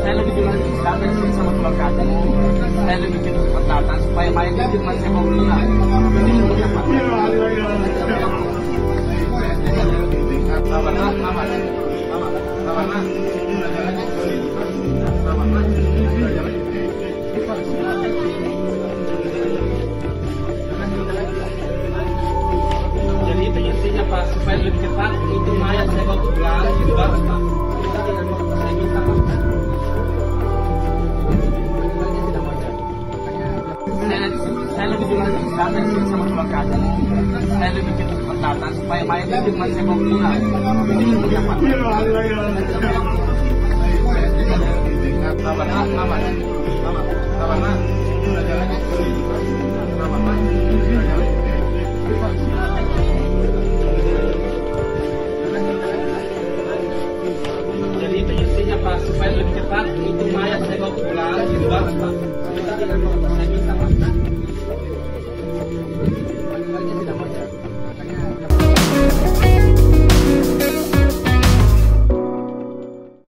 Saya lebih bilang datang sini sama keluarga aja. Saya lebih cepat datang supaya mainnya cuma saya mau bilang. Ini untuk apa? Jadi itu intinya Pak, supaya lebih cepat itu mayat saya bawa pulang gitu Pak. Saya minta Pak. Saya lebih bilang datang sini sama keluarga aja. Saya lebih cepat datang supaya mayatnya cuma saya bawa pulang. Ini untuk apa? Jadi itu intinya Pak, supaya lebih cepat itu mayat saya bawa pulang gitu Pak.